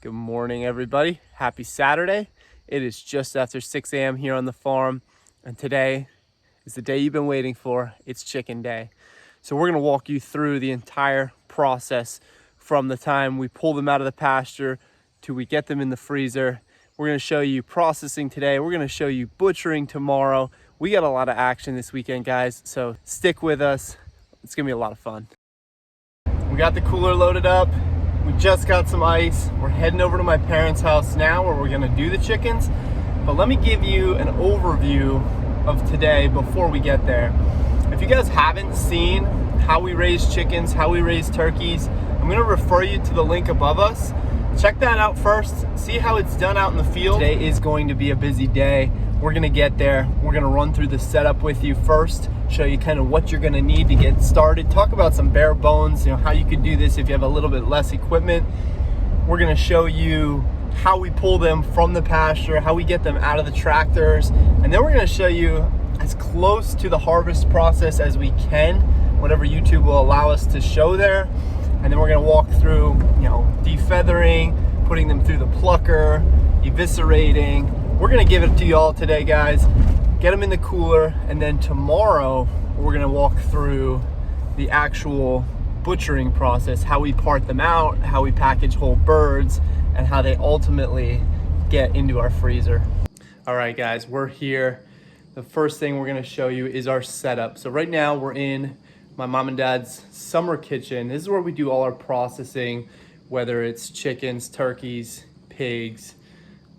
Good morning, everybody. Happy Saturday. It is just after 6 a.m. here on the farm, and today is the day you've been waiting for. It's chicken day. So we're gonna walk you through the entire process from the time we pull them out of the pasture to we get them in the freezer. We're gonna show you processing today. We're gonna show you butchering tomorrow. We got a lot of action this weekend, guys, so stick with us. It's gonna be a lot of fun. We got the cooler loaded up. We just got some ice. We're heading over to my parents' house now where we're gonna do the chickens. But let me give you an overview of today before we get there. If you guys haven't seen how we raise chickens, how we raise turkeys, I'm gonna refer you to the link above us. Check that out first, see how it's done out in the field. Today is going to be a busy day. We're gonna get there. We're gonna run through the setup with you first, show you kind of what you're gonna need to get started, talk about some bare bones, how you could do this if you have a little bit less equipment. We're gonna show you how we pull them from the pasture, how we get them out of the tractors, and then we're gonna show you as close to the harvest process as we can, whatever YouTube will allow us to show there. And then we're gonna walk through, defeathering, putting them through the plucker, eviscerating. We're gonna give it to you all today, guys. Get them in the cooler, and then tomorrow we're gonna walk through the actual butchering process, how we part them out, how we package whole birds, and how they ultimately get into our freezer. All right, guys, we're here. The first thing we're gonna show you is our setup. So right now we're in my mom and dad's summer kitchen. This is where we do all our processing, whether it's chickens, turkeys, pigs,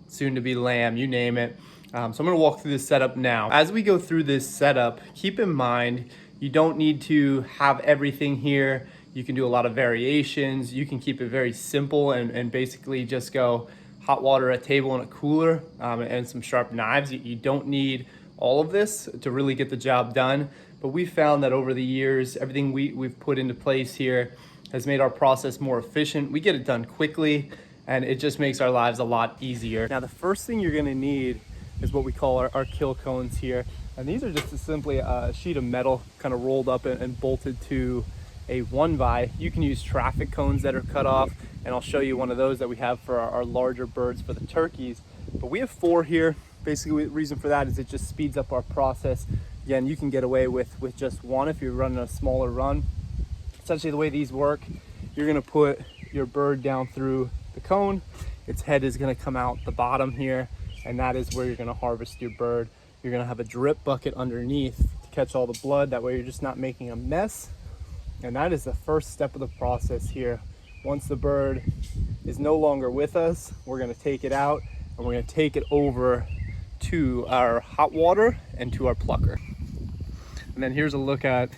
soon to be lamb, you name it. So I'm gonna walk through this setup now. As we go through this setup, keep in mind, you don't need to have everything here. You can do a lot of variations. You can keep it very simple and basically just go hot water, a table, and a cooler, and some sharp knives. You don't need all of this to really get the job done. But we found that over the years, everything we've put into place here has made our process more efficient. We get it done quickly, and it just makes our lives a lot easier. Now, the first thing you're gonna need is what we call our kill cones here. And these are just simply a sheet of metal kind of rolled up and bolted to a 1x. You can use traffic cones that are cut off, and I'll show you one of those that we have for our larger birds for the turkeys. But we have 4 here. Basically, the reason for that is it just speeds up our process. Again, you can get away with just 1 if you're running a smaller run. Essentially, the way these work, you're gonna put your bird down through the cone. Its head is gonna come out the bottom here, and that is where you're gonna harvest your bird. You're gonna have a drip bucket underneath to catch all the blood. That way you're just not making a mess. And that is the first step of the process here. Once the bird is no longer with us, we're gonna take it out and we're gonna take it over to our hot water and to our plucker. And then here's a look at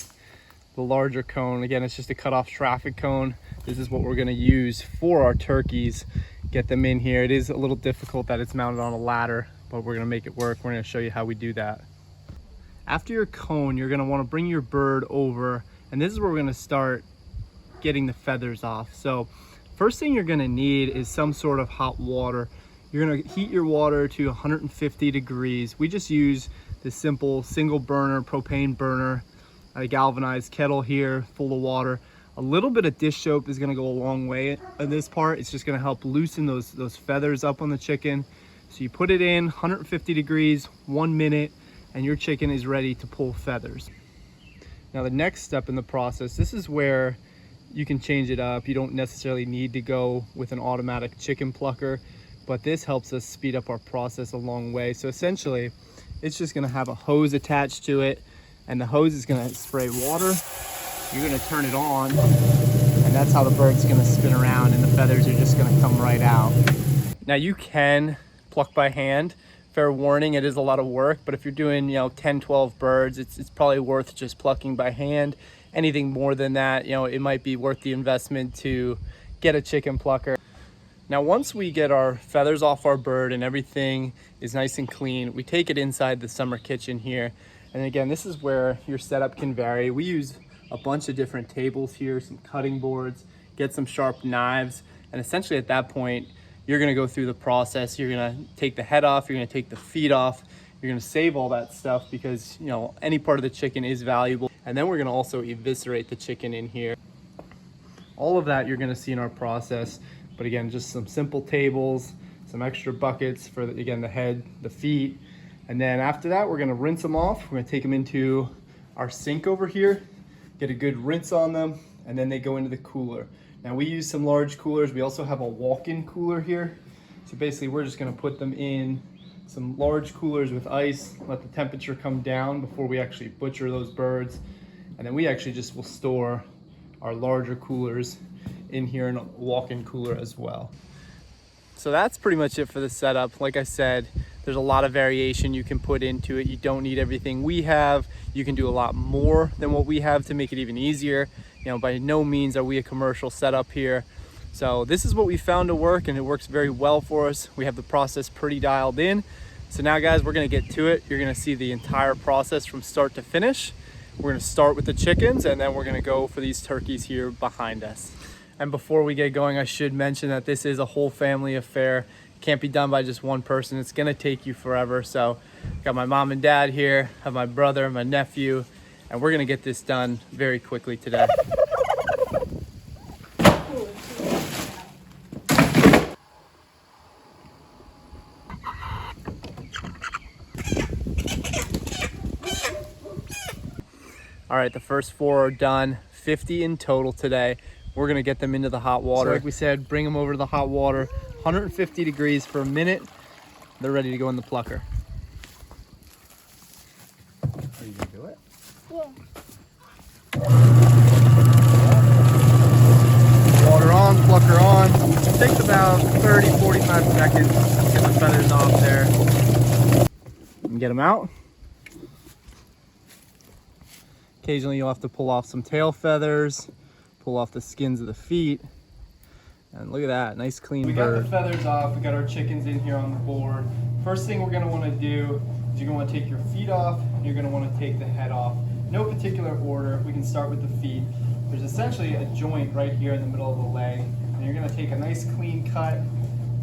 the larger cone. Again, it's just a cut off traffic cone. This is what we're gonna use for our turkeys. Get them in here. It is a little difficult that it's mounted on a ladder, but we're gonna make it work. We're gonna show you how we do that. After your cone, you're gonna wanna bring your bird over, and this is where we're gonna start getting the feathers off. So first thing you're gonna need is some sort of hot water. You're gonna heat your water to 150 degrees. We just use this simple single burner, propane burner, a galvanized kettle here full of water. A little bit of dish soap is gonna go a long way in this part. It's just gonna help loosen those feathers up on the chicken. So you put it in 150 degrees, 1 minute, and your chicken is ready to pull feathers. Now the next step in the process, this is where you can change it up. You don't necessarily need to go with an automatic chicken plucker, but this helps us speed up our process a long way. So essentially, it's just gonna have a hose attached to it, and the hose is gonna spray water. You're gonna turn it on, and that's how the bird's gonna spin around, and the feathers are just gonna come right out. Now you can pluck by hand. Fair warning, it is a lot of work, but if you're doing 10, 12 birds, it's probably worth just plucking by hand. Anything more than that, it might be worth the investment to get a chicken plucker. Now, once we get our feathers off our bird and everything is nice and clean, we take it inside the summer kitchen here. And again, this is where your setup can vary. We use a bunch of different tables here, some cutting boards, get some sharp knives, and essentially at that point, you're gonna go through the process. You're gonna take the head off, you're gonna take the feet off, you're gonna save all that stuff because any part of the chicken is valuable. And then we're gonna also eviscerate the chicken in here. All of that you're gonna see in our process. But again, just some simple tables, some extra buckets for, again, the head, the feet. And then after that, we're gonna rinse them off. We're gonna take them into our sink over here, get a good rinse on them, and then they go into the cooler. Now we use some large coolers. We also have a walk-in cooler here. So basically we're just gonna put them in some large coolers with ice, let the temperature come down before we actually butcher those birds. And then we actually just will store our larger coolers in here in a walk-in cooler as well. So that's pretty much it for the setup. Like I said, there's a lot of variation you can put into it. You don't need everything we have. You can do a lot more than what we have to make it even easier. You know, by no means are we a commercial setup here. So this is what we found to work, and it works very well for us. We have the process pretty dialed in. So now guys, we're gonna get to it. You're gonna see the entire process from start to finish. We're gonna start with the chickens, and then we're gonna go for these turkeys here behind us. And before we get going, I should mention that this is a whole family affair. It can't be done by just one person. It's gonna take you forever. So got my mom and dad here, have my brother, my nephew, and we're gonna get this done very quickly today. All right, the first 4 are done, 50 in total today. We're gonna get them into the hot water. So like we said, bring them over to the hot water, 150 degrees for a minute. They're ready to go in the plucker. Are you gonna do it? Yeah. Water on, plucker on. It takes about 30, 45 seconds. Get the feathers off there. And get them out. Occasionally you'll have to pull off some tail feathers, pull off the skins of the feet. And look at that, nice clean bird. We got the feathers off, we got our chickens in here on the board. First thing we're gonna wanna do is you're gonna wanna take your feet off, and you're gonna wanna take the head off. No particular order, we can start with the feet. There's essentially a joint right here in the middle of the leg, and you're gonna take a nice clean cut,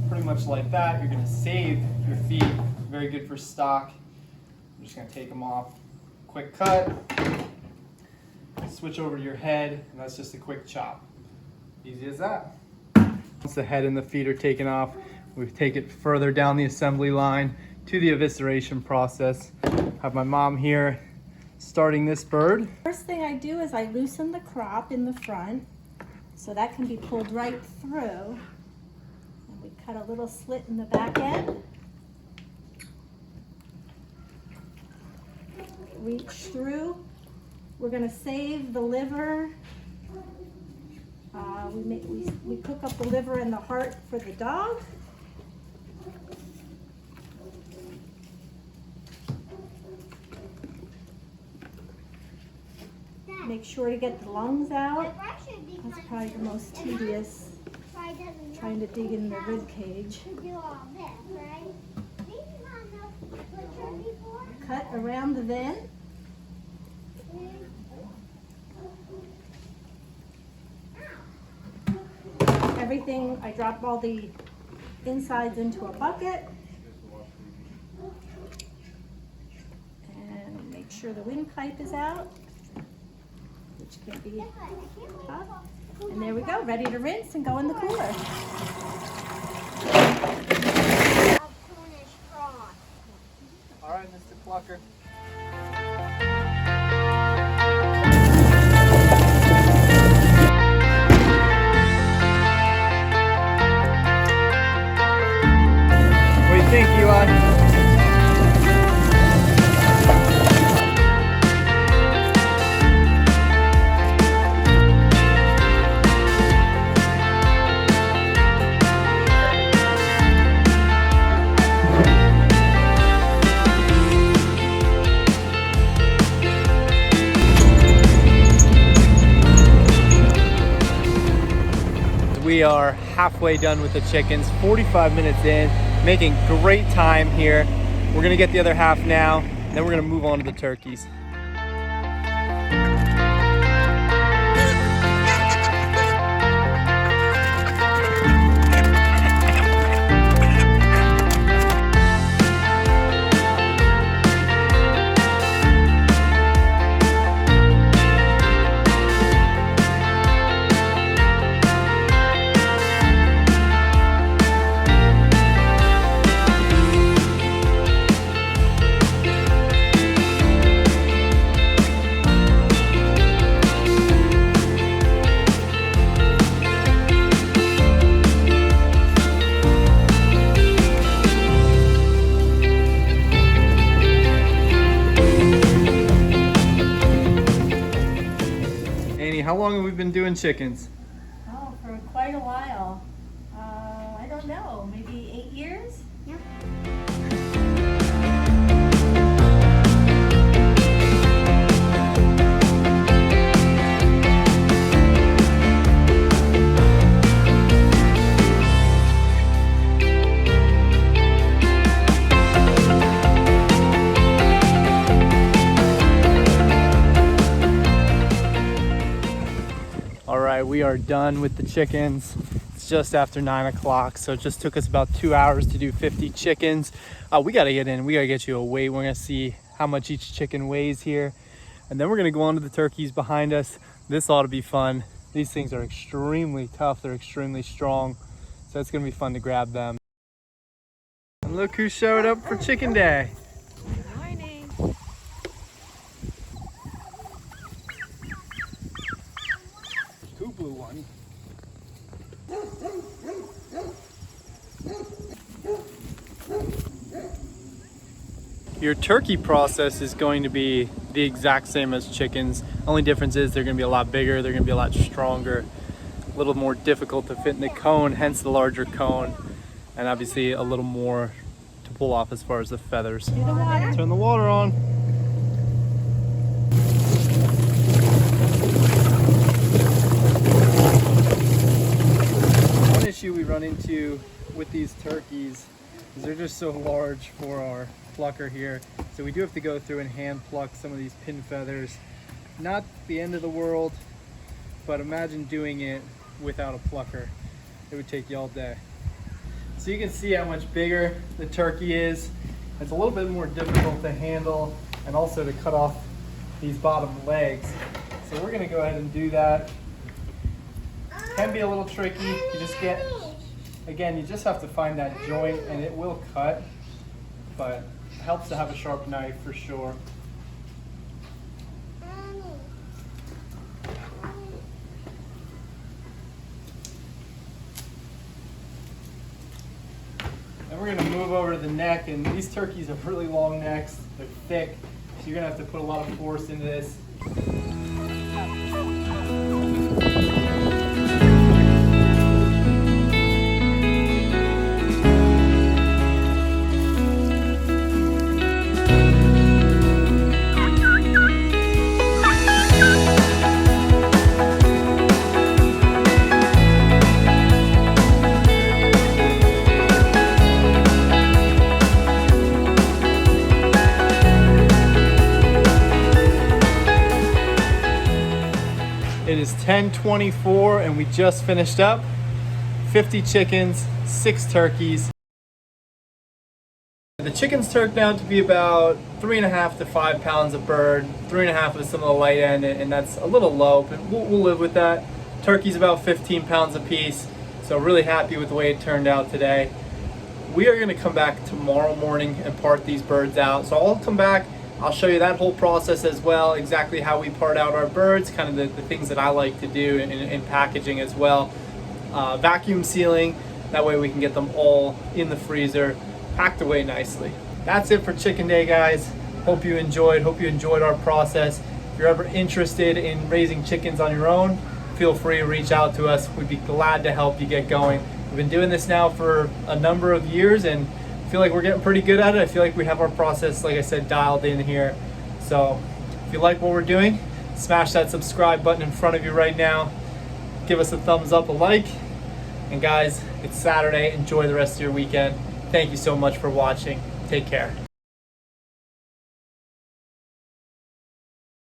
pretty much like that. You're gonna save your feet, very good for stock. I'm just gonna take them off, quick cut. Switch over to your head, and that's just a quick chop. Easy as that. Once the head and the feet are taken off, we take it further down the assembly line to the evisceration process. Have my mom here starting this bird. First thing I do is I loosen the crop in the front so that can be pulled right through. And we cut a little slit in the back end. Reach through. We're going to save the liver. We cook up the liver and the heart for the dog. Make sure to get the lungs out. That's probably the most tedious, trying to dig in the rib cage. Cut around the vent. Everything, I drop all the insides into a bucket. And make sure the windpipe is out, which can be tough. And there we go, ready to rinse and go in the cooler. All right, Mr. Plucker. Thank you, We are halfway done with the chickens, 45 minutes in, making great time here. We're gonna get the other half now, then we're gonna move on to the turkeys. long have we been doing chickens? Oh, for quite a while. I don't know, maybe 8 years? Yep. All right, we are done with the chickens. It's just after 9 o'clock, so it just took us about 2 hours to do 50 chickens. We gotta get in, we gotta get you a weight. We're gonna see how much each chicken weighs here. And then we're gonna go on to the turkeys behind us. This ought to be fun. These things are extremely tough, they're extremely strong. So it's gonna be fun to grab them. And look who showed up for chicken day. Morning. Two blue ones. Your turkey process is going to be the exact same as chickens. Only difference is they're going to be a lot bigger, they're going to be a lot stronger, a little more difficult to fit in the cone, hence the larger cone, and obviously a little more to pull off as far as the feathers. Do the water. Turn the water on. One issue we run into with these turkeys is they're just so large for our plucker here. So we do have to go through and hand pluck some of these pin feathers. Not the end of the world, but imagine doing it without a plucker. It would take you all day. So you can see how much bigger the turkey is. It's a little bit more difficult to handle and also to cut off these bottom legs. So we're gonna go ahead and do that. Can be a little tricky. You just get, again, you just have to find that joint and it will cut, but it helps to have a sharp knife for sure. And we're gonna move over to the neck, and these turkeys have really long necks, they're thick, so you're gonna have to put a lot of force into this. It is 10:24 and we just finished up 50 chickens, 6 turkeys. The chickens turned out to be about 3.5 to 5 pounds a bird. 3.5 is some of the light end, and that's a little low, but we'll live with that. Turkey's about 15 pounds a piece, so really happy with the way it turned out today. We are gonna come back tomorrow morning and part these birds out. So I'll come back, I'll show you that whole process as well, exactly how we part out our birds, kind of the things that I like to do in packaging as well. Vacuum sealing, that way we can get them all in the freezer, packed away nicely. That's it for chicken day, guys. Hope you enjoyed our process. If you're ever interested in raising chickens on your own, feel free to reach out to us. We'd be glad to help you get going. We've been doing this now for a number of years and I feel like we're getting pretty good at it. I feel like we have our process, like I said, dialed in here. So if you like what we're doing, smash that subscribe button in front of you right now. Give us a thumbs up, a like. And guys, it's Saturday. Enjoy the rest of your weekend. Thank you so much for watching. Take care.